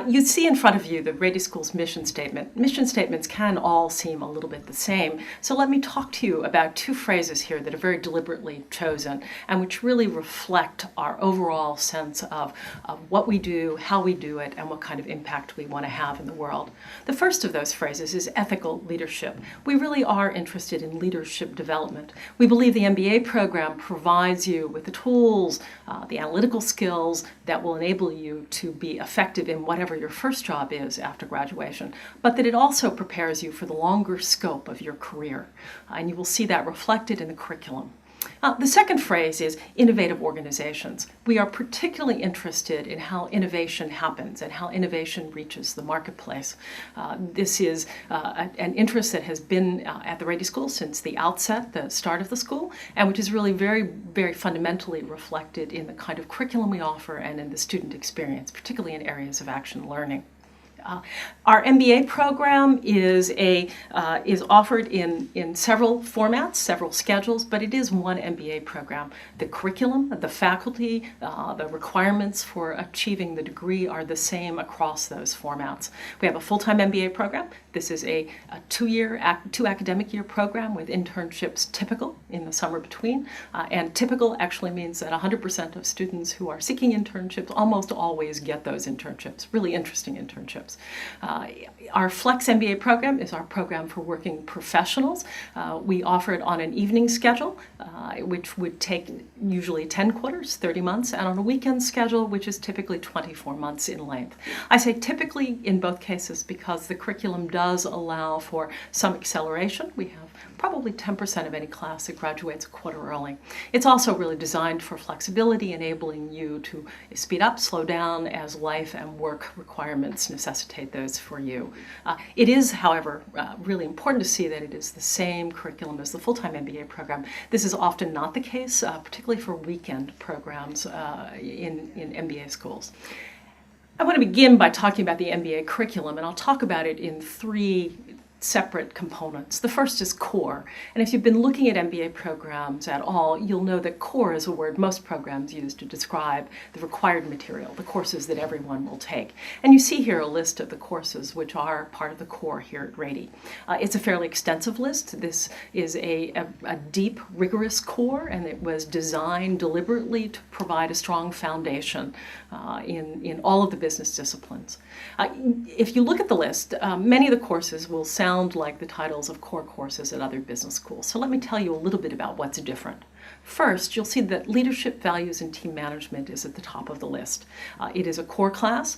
You see in front of you the Rady School's mission statement. Mission statements can all seem a little bit the same, so let me talk to you about two phrases here that are very deliberately chosen and which really reflect our overall sense of what we do, how we do it, and what kind of impact we want to have in the world. The first of those phrases is ethical leadership. We really are interested in leadership development. We believe the MBA program provides you with the tools, the analytical skills that will enable you to be effective in whatever your first job is after graduation, but that it also prepares you for the longer scope of your career. And you will see that reflected in the curriculum. The second phrase is innovative organizations. We are particularly interested in how innovation happens and how innovation reaches the marketplace. This is an interest that has been at the Rady School since the outset, the start of the school, and which is really very, very fundamentally reflected in the kind of curriculum we offer and in the student experience, particularly in areas of action learning. Our MBA program is offered in several formats, several schedules, but it is one MBA program. The curriculum, the faculty, the requirements for achieving the degree are the same across those formats. We have a full-time MBA program. This is a two academic year program with internships typical in the summer between. And typical actually means that 100% of students who are seeking internships almost always get those internships, really interesting internships. Our Flex MBA program is our program for working professionals. We offer it on an evening schedule, which would take usually 10 quarters, 30 months, and on a weekend schedule, which is typically 24 months in length. I say typically in both cases because the curriculum does allow for some acceleration. We have probably 10% of any class that graduates a quarter early. It's also really designed for flexibility, enabling you to speed up, slow down as life and work requirements necessitate those for you. It is, however, really important to see that it is the same curriculum as the full-time MBA program. This is often not the case, particularly for weekend programs in MBA schools. I want to begin by talking about the MBA curriculum, and I'll talk about it in three separate components. The first is core, and if you've been looking at MBA programs at all, you'll know that core is a word most programs use to describe the required material, the courses that everyone will take. And you see here a list of the courses which are part of the core here at Rady. It's a fairly extensive list. This is a deep, rigorous core, and it was designed deliberately to provide a strong foundation in all of the business disciplines. If you look at the list, many of the courses will sound like the titles of core courses at other business schools. So let me tell you a little bit about what's different. First, you'll see that leadership, values, and team management is at the top of the list. It is a core class.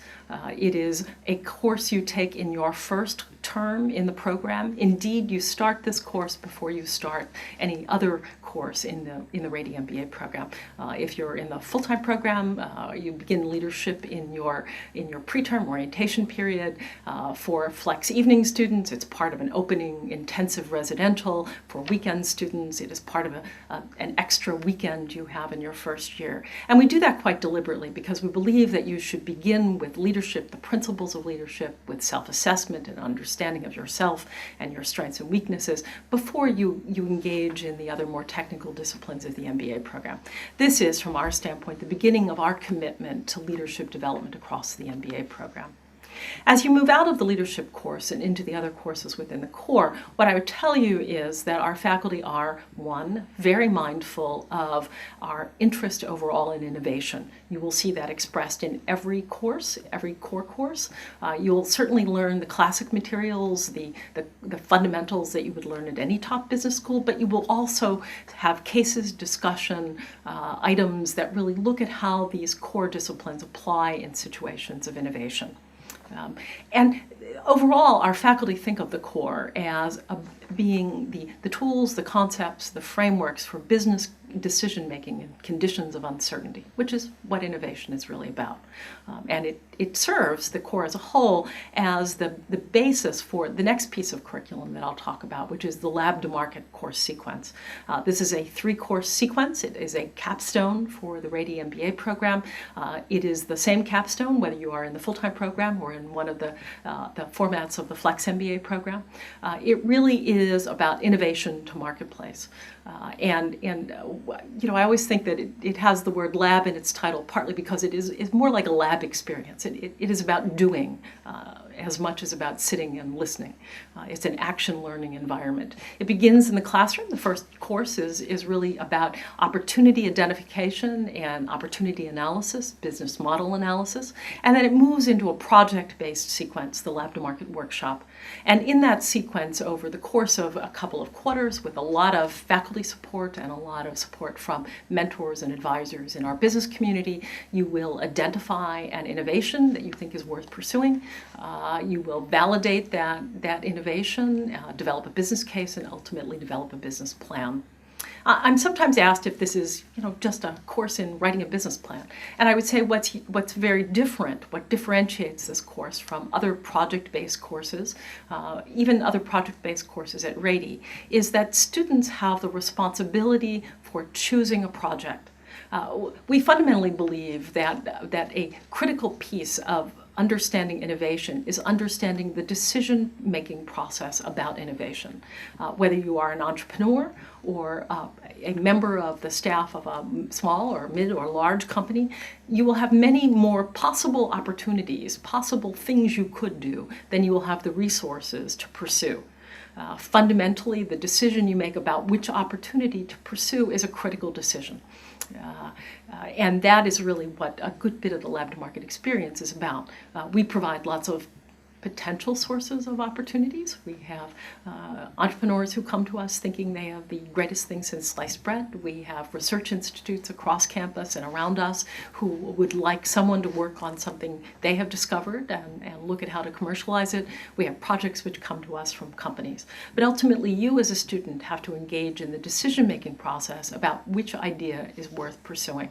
It is a course you take in your first term in the program. Indeed, you start this course before you start any other course in the Rady MBA program. If you're in the full-time program, you begin leadership in your preterm orientation period. For flex evening students, it's part of an opening intensive residential. For weekend students, it is part of an extra weekend you have in your first year. And we do that quite deliberately because we believe that you should begin with leadership, the principles of leadership, with self-assessment and understanding of yourself and your strengths and weaknesses before you engage in the other more technical disciplines of the MBA program. This is, from our standpoint, the beginning of our commitment to leadership development across the MBA program. As you move out of the leadership course and into the other courses within the core, what I would tell you is that our faculty are, one, very mindful of our interest overall in innovation. You will see that expressed in every course, every core course. You'll certainly learn the classic materials, the fundamentals that you would learn at any top business school, but you will also have cases, discussion, items that really look at how these core disciplines apply in situations of innovation. And overall, our faculty think of the core as being the tools, the concepts, the frameworks for business decision-making in conditions of uncertainty, which is what innovation is really about. And it serves the core as a whole as the basis for the next piece of curriculum that I'll talk about, which is the Lab to Market course sequence. This is a 3-course sequence. It is a capstone for the Rady MBA program. It is the same capstone whether you are in the full-time program or in one of the formats of the Flex MBA program. It really is about innovation to marketplace. I always think that it has the word lab in its title, partly because it's more like a lab experience. It is about doing as much as about sitting and listening. It's an action learning environment. It begins in the classroom. The first course is really about opportunity identification and opportunity analysis, business model analysis, and then it moves into a project-based sequence, the Lab to Market workshop. And in that sequence, over the course of a couple of quarters, with a lot of faculty support and a lot of support from mentors and advisors in our business community, you will identify an innovation that you think is worth pursuing. You will validate that innovation, develop a business case, and ultimately develop a business plan. I'm sometimes asked if this is, just a course in writing a business plan. And I would say what's very different, what differentiates this course from other project-based courses, even other project-based courses at Rady, is that students have the responsibility for choosing a project. We fundamentally believe that a critical piece of understanding innovation is understanding the decision-making process about innovation. Whether you are an entrepreneur or a member of the staff of a small or mid or large company, you will have many more possible opportunities, possible things you could do than you will have the resources to pursue. Fundamentally, the decision you make about which opportunity to pursue is a critical decision. And that is really what a good bit of the Lab to Market experience is about. We provide lots of potential sources of opportunities. We have entrepreneurs who come to us thinking they have the greatest thing since sliced bread. We have research institutes across campus and around us who would like someone to work on something they have discovered and look at how to commercialize it. We have projects which come to us from companies. But ultimately, you as a student have to engage in the decision-making process about which idea is worth pursuing.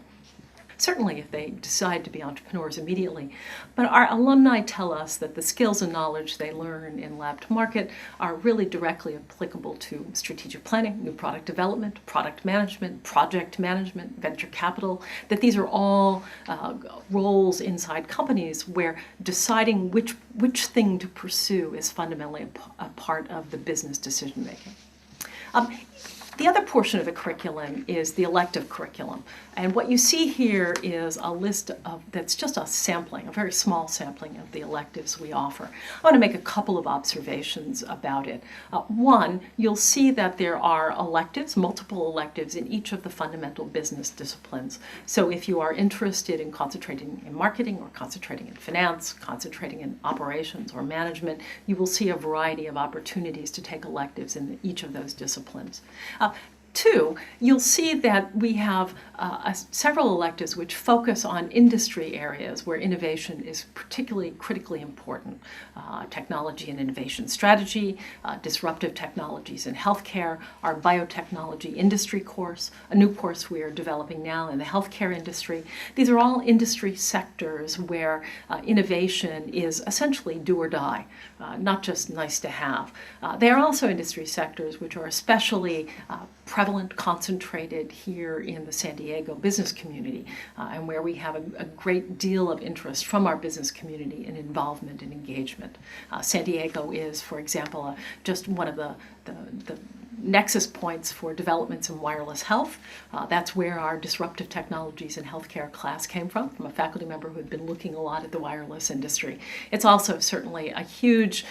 Certainly if they decide to be entrepreneurs immediately. But our alumni tell us that the skills and knowledge they learn in Lab to Market are really directly applicable to strategic planning, new product development, product management, project management, venture capital, that these are all roles inside companies where deciding which thing to pursue is fundamentally a part of the business decision making. The other portion of the curriculum is the elective curriculum. And what you see here is a list that's just a sampling, a very small sampling of the electives we offer. I want to make a couple of observations about it. One, you'll see that there are electives, multiple electives in each of the fundamental business disciplines. So if you are interested in concentrating in marketing or concentrating in finance, concentrating in operations or management, you will see a variety of opportunities to take electives in each of those disciplines. Two, you'll see that we have several electives which focus on industry areas where innovation is particularly critically important. Technology and innovation strategy, disruptive technologies in healthcare, our biotechnology industry course, a new course we are developing now in the healthcare industry. These are all industry sectors where innovation is essentially do or die, not just nice to have. They are also industry sectors which are especially prevalent, concentrated here in the San Diego business community, and where we have a great deal of interest from our business community in involvement and engagement. San Diego is, for example, just one of the nexus points for developments in wireless health. That's where our disruptive technologies in healthcare class came from a faculty member who had been looking a lot at the wireless industry. It's also certainly a huge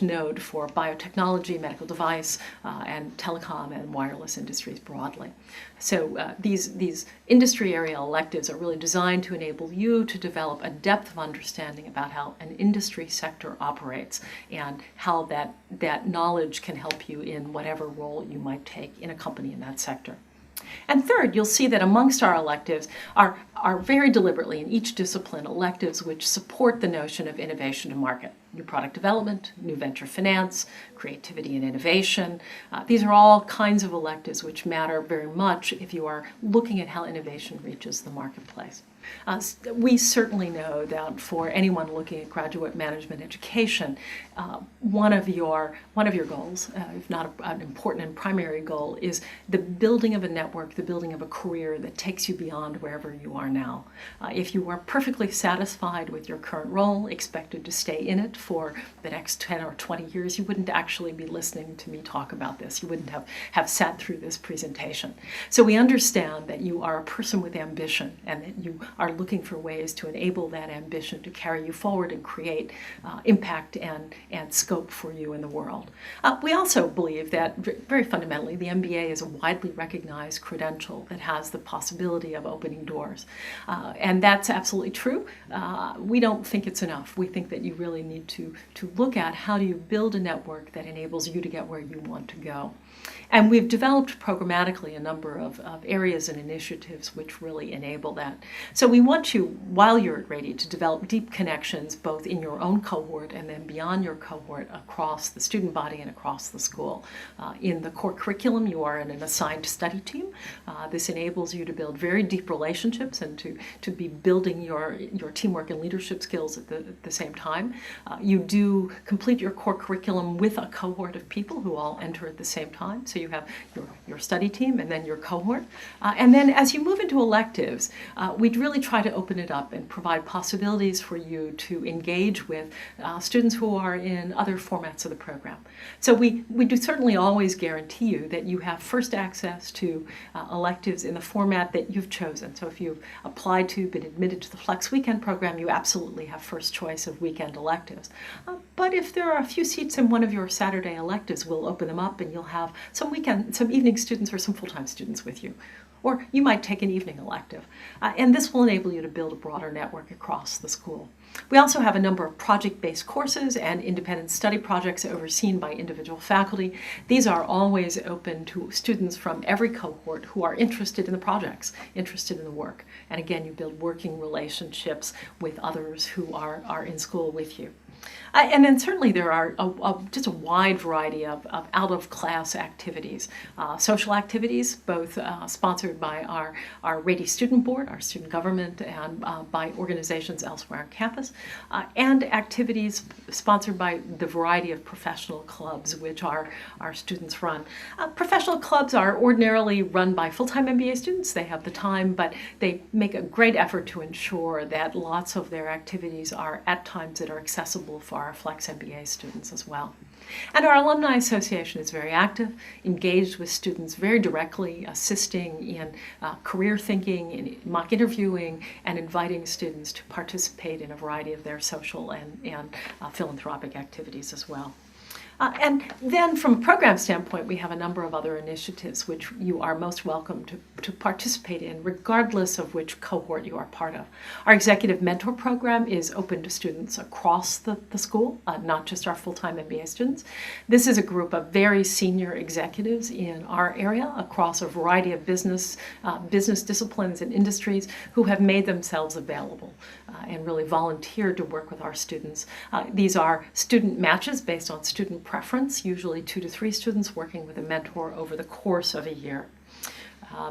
node for biotechnology, medical device, and telecom and wireless industries broadly. So these industry area electives are really designed to enable you to develop a depth of understanding about how an industry sector operates and how that knowledge can help you in whatever role you might take in a company in that sector. And third, you'll see that amongst our electives are very deliberately in each discipline electives which support the notion of innovation to market. New product development, new venture finance, creativity and innovation. These are all kinds of electives which matter very much if you are looking at how innovation reaches the marketplace. We certainly know that for anyone looking at graduate management education, one of your goals, if not an important and primary goal, is the building of a network, the building of a career that takes you beyond wherever you are are now. If you were perfectly satisfied with your current role, expected to stay in it for the next 10 or 20 years, you wouldn't actually be listening to me talk about this. You wouldn't have sat through this presentation. So we understand that you are a person with ambition and that you are looking for ways to enable that ambition to carry you forward and create impact and scope for you in the world. We also believe that, very fundamentally, the MBA is a widely recognized credential that has the possibility of opening doors. And that's absolutely true. We don't think it's enough. We think that you really need to look at how do you build a network that enables you to get where you want to go. And we've developed programmatically a number of areas and initiatives which really enable that. So we want you, while you're at Rady, to develop deep connections both in your own cohort and then beyond your cohort across the student body and across the school. In the core curriculum, you are in an assigned study team. This enables you to build very deep relationships and to be building your teamwork and leadership skills at the same time. You do complete your core curriculum with a cohort of people who all enter at the same time. So you have your study team and then your cohort. And then as you move into electives, we'd really try to open it up and provide possibilities for you to engage with students who are in other formats of the program. So we do certainly always guarantee you that you have first access to electives in the format that you've chosen. So if you've applied to, been admitted to the Flex Weekend program, you absolutely have first choice of weekend electives. But if there are a few seats in one of your Saturday electives, we'll open them up and you'll have some evening students or some full-time students with you. Or you might take an evening elective. And this will enable you to build a broader network across the school. We also have a number of project-based courses and independent study projects overseen by individual faculty. These are always open to students from every cohort who are interested in the projects, interested in the work. And again, you build working relationships with others who are in school with you. And then certainly there are just a wide variety of out-of-class activities, social activities, both sponsored by our Rady Student Board, our student government, and by organizations elsewhere on campus, and activities sponsored by the variety of professional clubs which our students run. Professional clubs are ordinarily run by full-time MBA students. They have the time, but they make a great effort to ensure that lots of their activities are at times that are accessible for our Flex MBA students as well. And our Alumni Association is very active, engaged with students very directly, assisting in career thinking, in mock interviewing, and inviting students to participate in a variety of their social and philanthropic activities as well. And then from a program standpoint, we have a number of other initiatives which you are most welcome to participate in, regardless of which cohort you are part of. Our Executive Mentor Program is open to students across the school, not just our full-time MBA students. This is a group of very senior executives in our area across a variety of business disciplines and industries who have made themselves available and really volunteered to work with our students. These are student matches based on student preference, usually 2 to 3 students working with a mentor over the course of a year.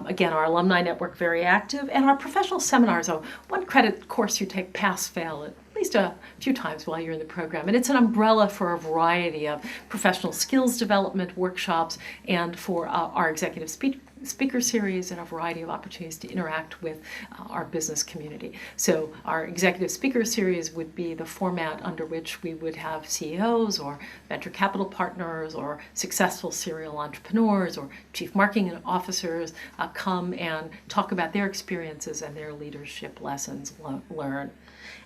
Again, our alumni network very active, and our professional seminars, a one-credit course you take pass-fail at least a few times while you're in the program. And it's an umbrella for a variety of professional skills development workshops and for our executive speaker series and a variety of opportunities to interact with our business community. So our executive speaker series would be the format under which we would have CEOs or venture capital partners or successful serial entrepreneurs or chief marketing officers come and talk about their experiences and their leadership lessons learned.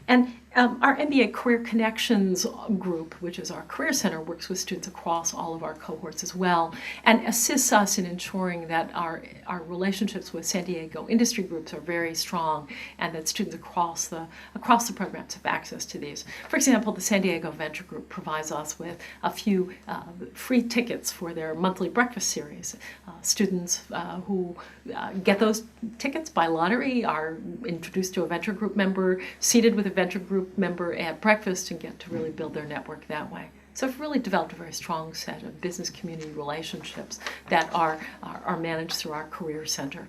And our MBA Career Connections group, which is our career center, works with students across all of our cohorts as well and assists us in ensuring that our relationships with San Diego industry groups are very strong and that students across the programs have access to these. For example, the San Diego Venture Group provides us with a few free tickets for their monthly breakfast series. Students who get those tickets by lottery are introduced to a venture group member, seated with a venture group member at breakfast, and get to really build their network that way. So we've really developed a very strong set of business community relationships that are managed through our Career Center,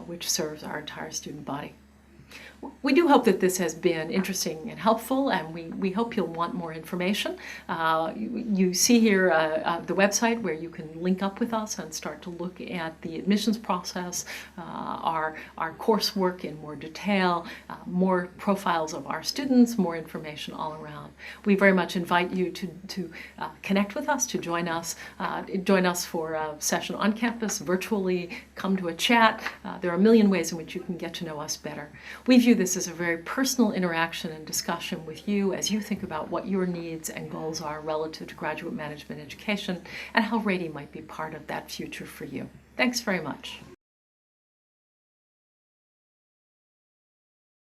which serves our entire student body. We do hope that this has been interesting and helpful, and we hope you'll want more information. You see here the website where you can link up with us and start to look at the admissions process, our coursework in more detail, more profiles of our students, more information all around. We very much invite you to connect with us, to join us for a session on campus, virtually, come to a chat. There are a million ways in which you can get to know us better. We view this as a very personal interaction and discussion with you as you think about what your needs and goals are relative to graduate management education and how Rady might be part of that future for you. Thanks very much.